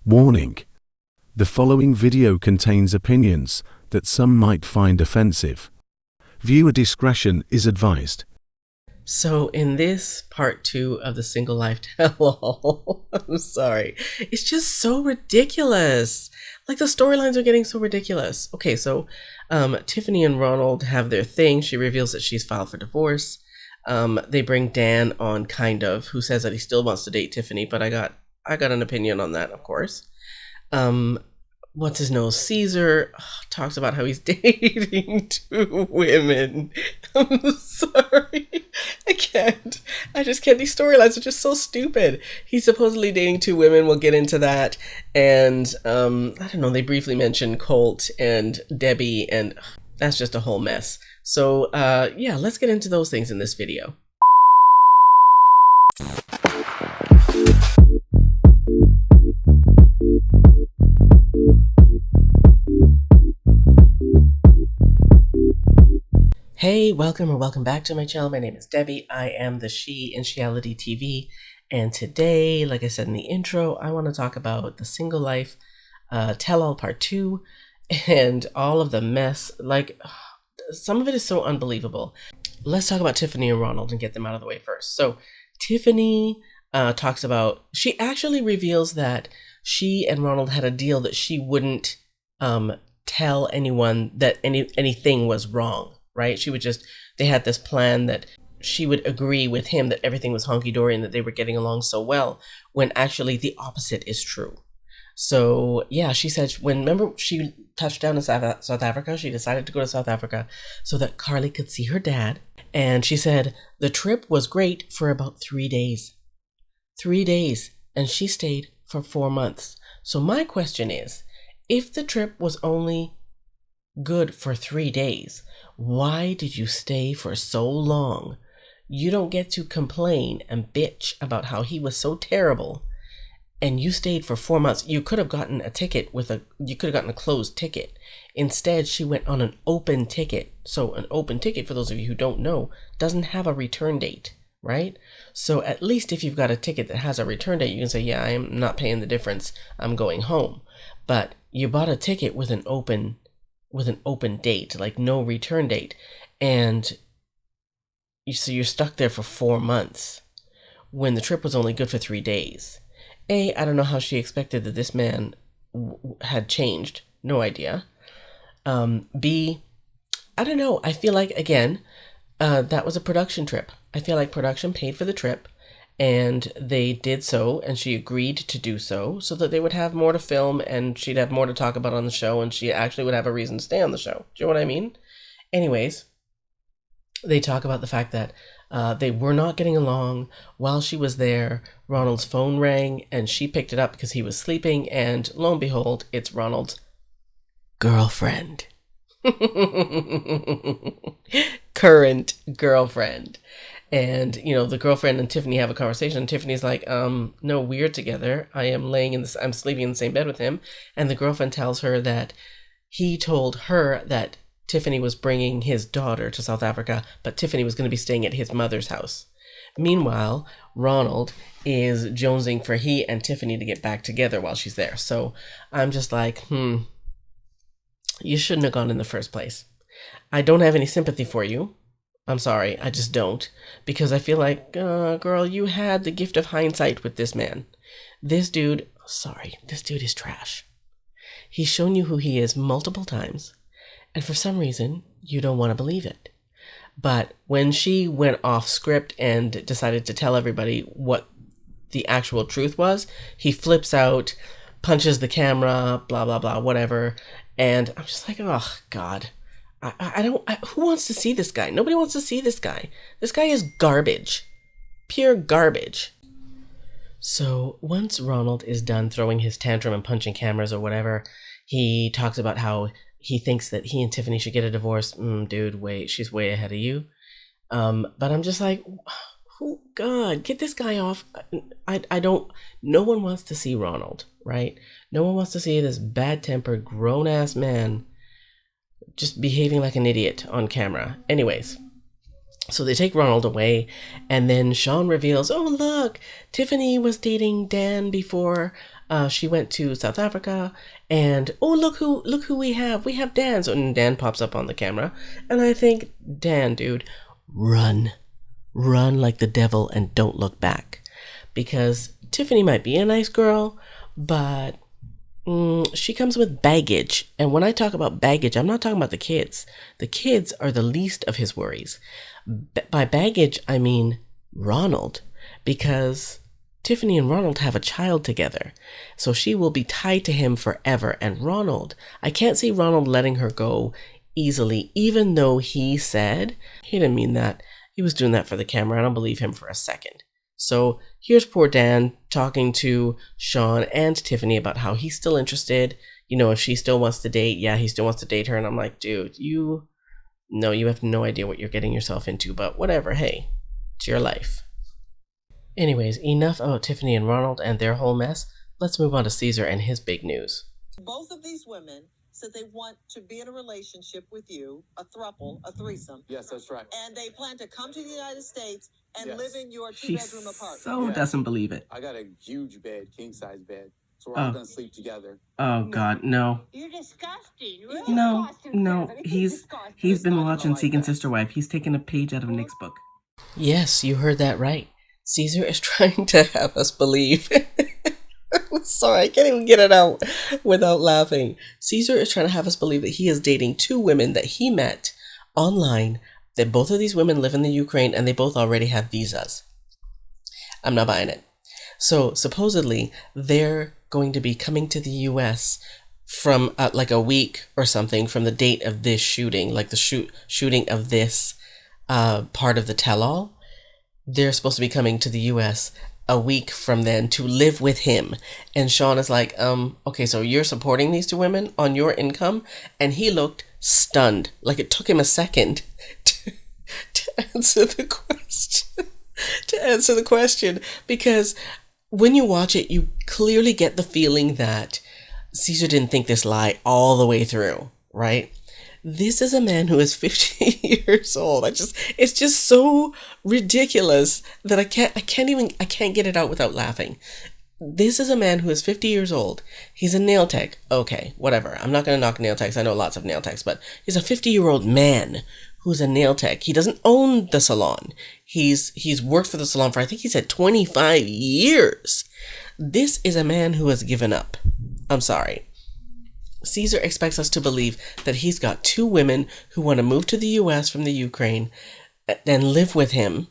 Warning: the following video contains opinions that some might find offensive. Viewer discretion is advised. So in this part 2 of the Single Life tell-all, I'm sorry, it's just so ridiculous. Like, the storylines are getting so ridiculous. Okay, so Tiffany and Ronald have their thing. She reveals that she's filed for divorce. They bring Dan on, kind of, who says that he still wants to date Tiffany, but I got an opinion on that, of course. What's his nose? Caesar talks about how he's dating 2 women. I'm sorry. I can't. I just can't. These storylines are just so stupid. He's supposedly dating 2 women. We'll get into that. And, I don't know, they briefly mention Colt and Debbie, and that's just a whole mess. So, yeah, let's get into those things in this video. Hey, welcome or welcome back to my channel. My name is Debbie. I am the She in Sheality TV. And today, like I said in the intro, I want to talk about the Single Life tell-all part 2 and all of the mess. Like, some of it is so unbelievable. Let's talk about Tiffany and Ronald and get them out of the way first. So Tiffany talks about, she actually reveals that she and Ronald had a deal that she wouldn't tell anyone that anything was wrong. Right? She would just, they had this plan that she would agree with him that everything was honky-dory and that they were getting along so well, when actually the opposite is true. So yeah, she said, remember she touched down in South Africa, she decided to go to South Africa so that Carly could see her dad. And she said the trip was great for about 3 days. 3 days. And she stayed for 4 months. So my question is, if the trip was only good for 3 days, why did you stay for so long? You don't get to complain and bitch about how he was so terrible, and you stayed for 4 months. You could have gotten a ticket you could have gotten a closed ticket. Instead, she went on an open ticket. So an open ticket, for those of you who don't know, doesn't have a return date, right? So at least if you've got a ticket that has a return date, you can say, yeah, I'm not paying the difference, I'm going home. But you bought a ticket with an open date, like no return date, and so you're stuck there for 4 months when the trip was only good for 3 days. I don't know how she expected that this man had changed. No idea. B, I don't know. I feel like, again, that was a production trip. I feel like production paid for the trip, and they did so, and she agreed to do so that they would have more to film, and she'd have more to talk about on the show, and she actually would have a reason to stay on the show. Do you know what I mean? Anyways, they talk about the fact that they were not getting along. While she was there, Ronald's phone rang, and she picked it up because he was sleeping, and lo and behold, it's Ronald's girlfriend. Current girlfriend. And, you know, the girlfriend and Tiffany have a conversation. And Tiffany's like, no, we're together. I'm sleeping in the same bed with him. And the girlfriend tells her that he told her that Tiffany was bringing his daughter to South Africa, but Tiffany was going to be staying at his mother's house. Meanwhile, Ronald is jonesing for he and Tiffany to get back together while she's there. So I'm just like, you shouldn't have gone in the first place. I don't have any sympathy for you. I'm sorry, I just don't. Because I feel like, girl, you had the gift of hindsight with this man. This dude is trash. He's shown you who he is multiple times, and for some reason, you don't want to believe it. But when she went off script and decided to tell everybody what the actual truth was, he flips out, punches the camera, blah, blah, blah, whatever. And I'm just like, oh, God. Who wants to see this guy? Nobody wants to see this guy. This guy is garbage. Pure garbage. So once Ronald is done throwing his tantrum and punching cameras or whatever, he talks about how he thinks that he and Tiffany should get a divorce. Dude, wait, she's way ahead of you. But I'm just like, God, get this guy off. No one wants to see Ronald, right? No one wants to see this bad-tempered, grown-ass man just behaving like an idiot on camera. Anyways, so they take Ronald away, and then Sean reveals, oh, look, Tiffany was dating Dan before She went to South Africa, and oh, look who we have. We have Dan. So and Dan pops up on the camera, and I think, Dan, dude, run like the devil and don't look back, because Tiffany might be a nice girl, but she comes with baggage. And when I talk about baggage, I'm not talking about the kids. The kids are the least of his worries. By baggage, I mean Ronald, because Tiffany and Ronald have a child together. So she will be tied to him forever. And Ronald, I can't see Ronald letting her go easily, even though he said he didn't mean that. He was doing that for the camera. I don't believe him for a second. So here's poor Dan talking to Sean and Tiffany about how he's still interested. You know, if she still wants to date, yeah, he still wants to date her. And I'm like, dude, you have no idea what you're getting yourself into, but whatever. Hey, it's your life. Anyways, enough about Tiffany and Ronald and their whole mess. Let's move on to Caesar and his big news. Both of these women said they want to be in a relationship with you, a throuple, a threesome. Yes, that's right. And they plan to come to the United States and live in your two-bedroom apartment. So doesn't believe it. I got a huge bed, king-size bed. So we're all going to sleep together. Oh, God, no. You're disgusting. No. He's been watching Seeking Sister Wife. He's taken a page out of Nick's book. Yes, you heard that right. Caesar is trying to have us believe. Sorry, I can't even get it out without laughing. Caesar is trying to have us believe that he is dating two women that he met online, that both of these women live in the Ukraine and they both already have visas. I'm not buying it. So supposedly they're going to be coming to the US from like a week or something from the date of this shooting, like the shooting of this part of the tell-all. They're supposed to be coming to the US a week from then to live with him. And Sean is like, okay, so you're supporting these two women on your income? And he looked stunned. Like it took him a second to answer the question. Because when you watch it, you clearly get the feeling that Caesar didn't think this lie all the way through, right? This is a man who is 50 years old. It's just so ridiculous that I can't get it out without laughing. This is a man who is 50 years old. He's a nail tech. Okay, whatever. I'm not going to knock nail techs. I know lots of nail techs, but he's a 50-year-old man who's a nail tech. He doesn't own the salon. He's worked for the salon for, I think he said 25 years. This is a man who has given up. I'm sorry. Caesar expects us to believe that he's got two women who want to move to the US from the Ukraine and live with him.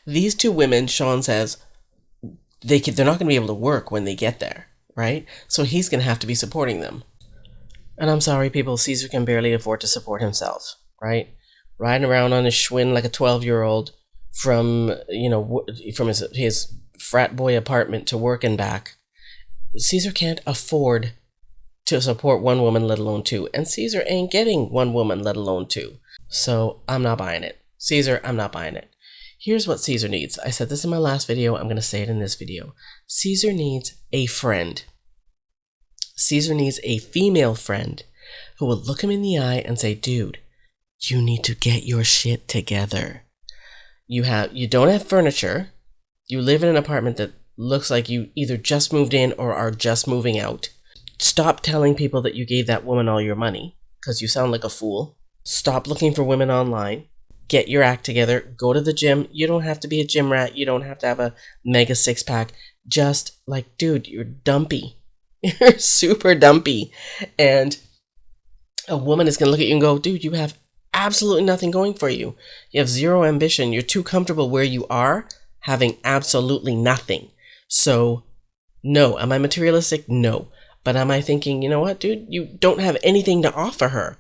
These two women, Sean says, they're not going to be able to work when they get there, right? So he's going to have to be supporting them. And I'm sorry, people, Caesar can barely afford to support himself, right? Riding around on his Schwinn like a 12-year-old from his frat boy apartment to work and back. Caesar can't afford to support one woman, let alone two. And Caesar ain't getting one woman, let alone two. So I'm not buying it. Caesar, I'm not buying it. Here's what Caesar needs. I said this in my last video. I'm going to say it in this video. Caesar needs a friend. Caesar needs a female friend who will look him in the eye and say, dude, you need to get your shit together. You don't have furniture. You live in an apartment that looks like you either just moved in or are just moving out. Stop telling people that you gave that woman all your money, because you sound like a fool. Stop looking for women online. Get your act together. Go to the gym. You don't have to be a gym rat. You don't have to have a mega six-pack. Just like, dude, you're dumpy. You're super dumpy. And a woman is going to look at you and go, dude, you have absolutely nothing going for you. You have zero ambition. You're too comfortable where you are, having absolutely nothing. So, no. Am I materialistic? No. But am I thinking, you know what, dude? You don't have anything to offer her.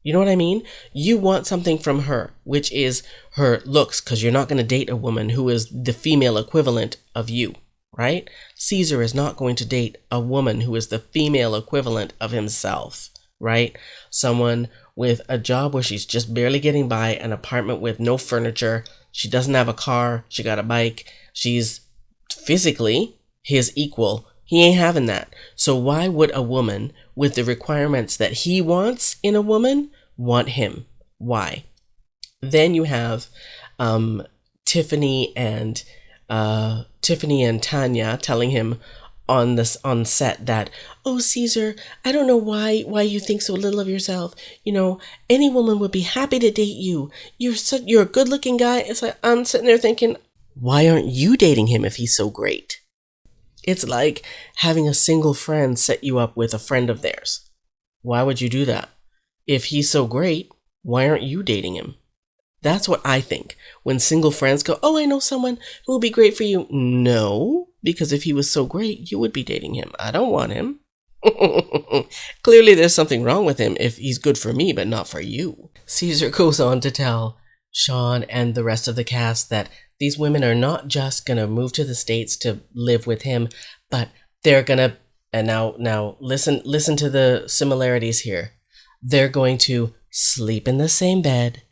You know what I mean? You want something from her, which is her looks, because you're not going to date a woman who is the female equivalent of you, right? Caesar is not going to date a woman who is the female equivalent of himself, right? Someone with a job where she's just barely getting by, an apartment with no furniture. She doesn't have a car. She got a bike. She's physically his equal. He ain't having that. So why would a woman with the requirements that he wants in a woman want him? Why? Then you have Tiffany and Tanya telling him on set that, oh, Caesar, I don't know why you think so little of yourself. You know, any woman would be happy to date you. You're a good looking guy. It's like, I'm sitting there thinking, why aren't you dating him if he's so great? It's like having a single friend set you up with a friend of theirs. Why would you do that? If he's so great, why aren't you dating him? That's what I think. When single friends go, oh, I know someone who will be great for you. No, because if he was so great, you would be dating him. I don't want him. Clearly, there's something wrong with him if he's good for me, but not for you. Caesar goes on to tell Sean and the rest of the cast that these women are not just going to move to the States to live with him, but they're going to, and now listen to the similarities here. They're going to sleep in the same bed.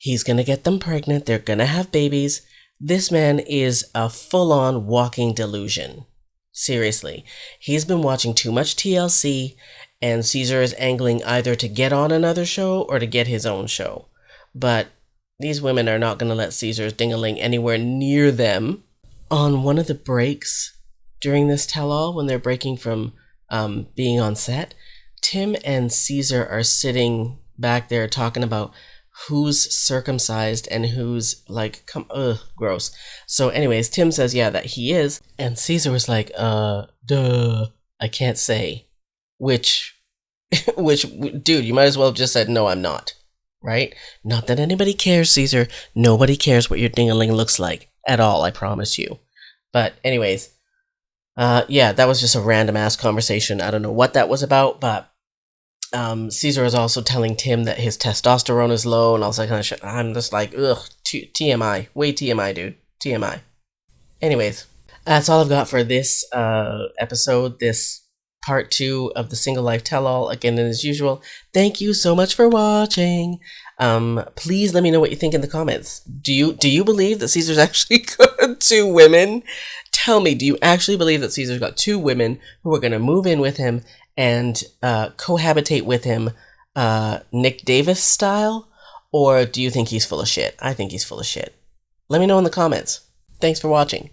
He's going to get them pregnant. They're going to have babies. This man is a full-on walking delusion. Seriously. He's been watching too much TLC, and Caesar is angling either to get on another show or to get his own show. But these women are not going to let Caesar's ding-a-ling anywhere near them. On one of the breaks during this tell-all, when they're breaking from being on set, Tim and Caesar are sitting back there talking about who's circumcised and who's like, gross. So anyways, Tim says, yeah, that he is. And Caesar was like, duh, I can't say. Which, dude, you might as well have just said, no, I'm not. Right? Not that anybody cares, Caesar. Nobody cares what your ding-a-ling looks like at all, I promise you. But anyways, yeah, that was just a random ass conversation. I don't know what that was about, but Caesar is also telling Tim that his testosterone is low and all that kind of shit. I'm just like, ugh, TMI. Way TMI, dude. TMI. Anyways, that's all I've got for this episode, this part 2 of the Single Life Tell-All. Again, as usual, thank you so much for watching. Please let me know what you think in the comments. Do you believe that Caesar's actually got 2 women? Tell me, do you actually believe that Caesar's got 2 women who are going to move in with him and cohabitate with him Nick Davis style? Or do you think he's full of shit? I think he's full of shit. Let me know in the comments. Thanks for watching.